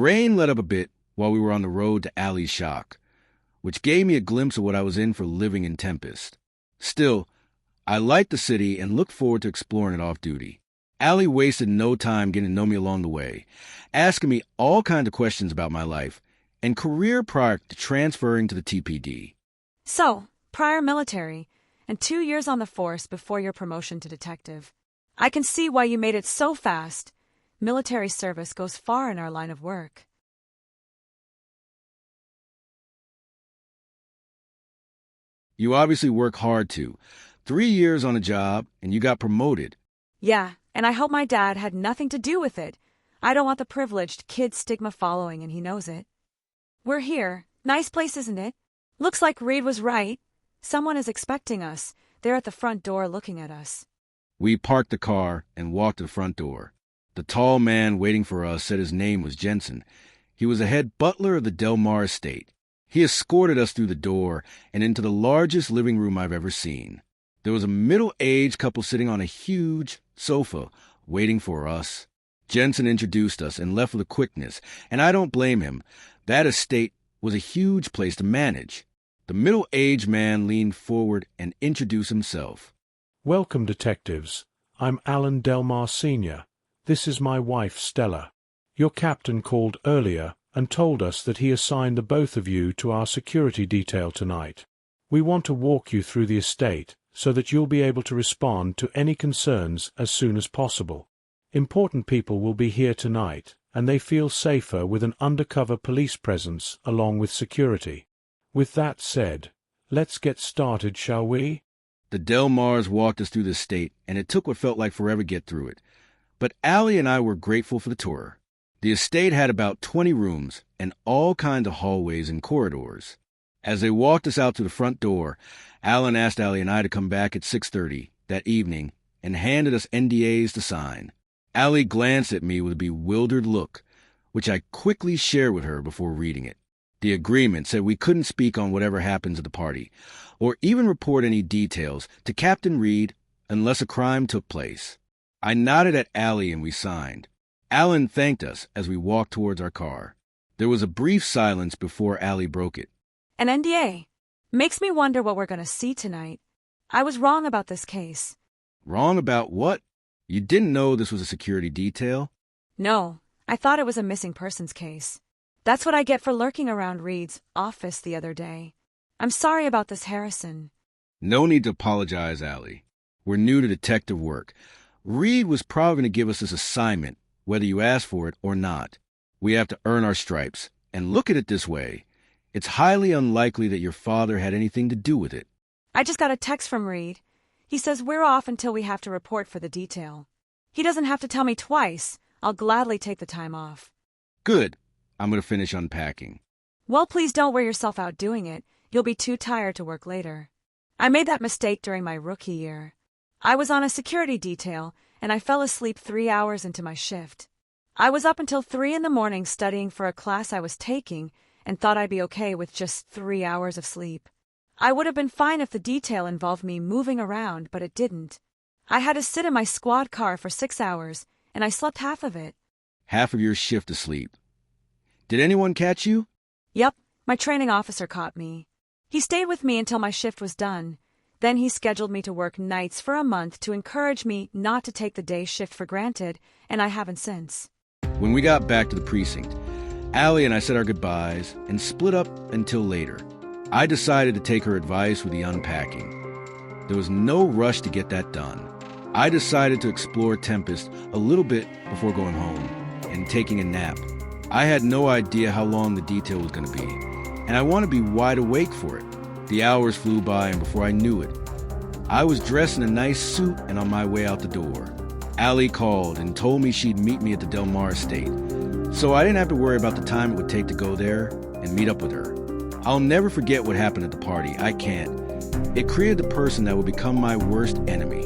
rain let up a bit while we were on the road to Allie's shock, which gave me a glimpse of what I was in for living in Tempest. Still, I liked the city and looked forward to exploring it off-duty. Allie wasted no time getting to know me along the way, asking me all kinds of questions about my life and career prior to transferring to the TPD. So, prior military, and 2 years on the force before your promotion to detective. I can see why you made it so fast. Military service goes far in our line of work. You obviously work hard too. 3 years on a job, and you got promoted. Yeah, and I hope my dad had nothing to do with it. I don't want the privileged kid stigma following, and he knows it. We're here. Nice place, isn't it? Looks like Reed was right. Someone is expecting us. They're at the front door looking at us. We parked the car and walked to the front door. The tall man waiting for us said his name was Jensen. He was the head butler of the Delmars estate. He escorted us through the door and into the largest living room I've ever seen. There was a middle-aged couple sitting on a huge sofa waiting for us. Jensen introduced us and left with a quickness, and I don't blame him. That estate was a huge place to manage. The middle-aged man leaned forward and introduced himself. Welcome, detectives. I'm Alan Delmars Sr. This is my wife, Stella. Your captain called earlier and told us that he assigned the both of you to our security detail tonight. We want to walk you through the estate so that you'll be able to respond to any concerns as soon as possible. Important people will be here tonight, and they feel safer with an undercover police presence along with security. With that said, let's get started, shall we? The Delmars walked us through the estate, and it took what felt like forever to get through it. But Allie and I were grateful for the tour. The estate had about 20 rooms and all kinds of hallways and corridors. As they walked us out to the front door, Alan asked Allie and I to come back at 6:30 that evening and handed us NDAs to sign. Allie glanced at me with a bewildered look, which I quickly shared with her before reading it. The agreement said we couldn't speak on whatever happens at the party, or even report any details to Captain Reed unless a crime took place. I nodded at Allie and we signed. Alan thanked us as we walked towards our car. There was a brief silence before Allie broke it. An NDA? Makes me wonder what we're going to see tonight. I was wrong about this case. Wrong about what? You didn't know this was a security detail? No, I thought it was a missing persons case. That's what I get for lurking around Reed's office the other day. I'm sorry about this, Harrison. No need to apologize, Allie. We're new to detective work. Reed was probably going to give us this assignment, whether you asked for it or not. We have to earn our stripes. And look at it this way. It's highly unlikely that your father had anything to do with it. I just got a text from Reed. He says we're off until we have to report for the detail. He doesn't have to tell me twice. I'll gladly take the time off. Good. I'm going to finish unpacking. Well, please don't wear yourself out doing it. You'll be too tired to work later. I made that mistake during my rookie year. I was on a security detail, and I fell asleep 3 hours into my shift. I was up until 3 in the morning studying for a class I was taking and thought I'd be okay with just 3 hours of sleep. I would have been fine if the detail involved me moving around, but it didn't. I had to sit in my squad car for 6 hours, and I slept half of it. Half of your shift asleep. Did anyone catch you? Yep, my training officer caught me. He stayed with me until my shift was done. Then he scheduled me to work nights for a month to encourage me not to take the day shift for granted, and I haven't since. When we got back to the precinct, Allie and I said our goodbyes and split up until later. I decided to take her advice with the unpacking. There was no rush to get that done. I decided to explore Tempest a little bit before going home and taking a nap. I had no idea how long the detail was going to be, and I wanted to be wide awake for it. The hours flew by, and before I knew it, I was dressed in a nice suit and on my way out the door. Allie called and told me she'd meet me at the Delmar estate, so I didn't have to worry about the time it would take to go there and meet up with her. I'll never forget what happened at the party. I can't. It created the person that would become my worst enemy.